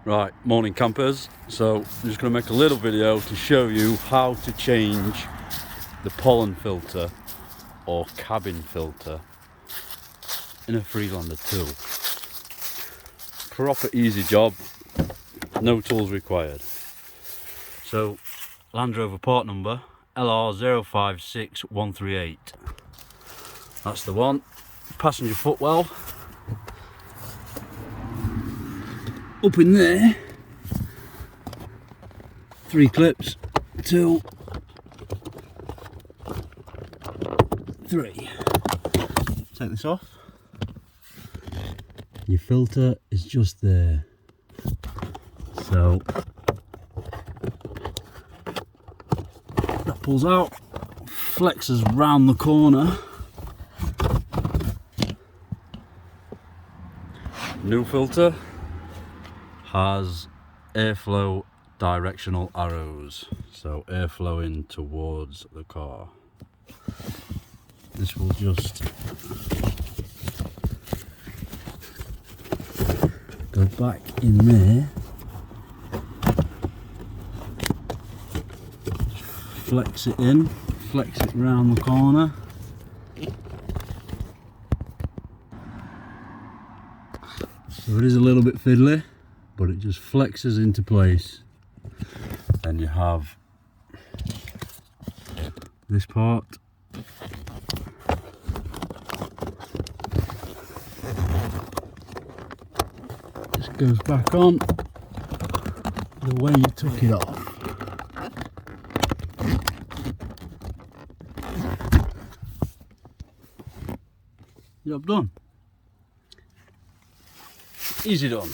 Right, morning campers. So I'm just going to make a little video to show you how to change the pollen filter or cabin filter in a Freelander 2. Proper easy job, no tools required. So Land Rover part number LR056138. That's the one. Passenger footwell. Up in there, 3 clips, 2, 3. Take this off. Your filter is just there. So that pulls out, flexes round the corner. New filter has airflow directional arrows, so air flowing towards the car. This will just go back in there, just flex it in, flex it round the corner. So it is a little bit fiddly, but it just flexes into place. Then you have this part. Just goes back on the way you took it off. Job done. Easy done.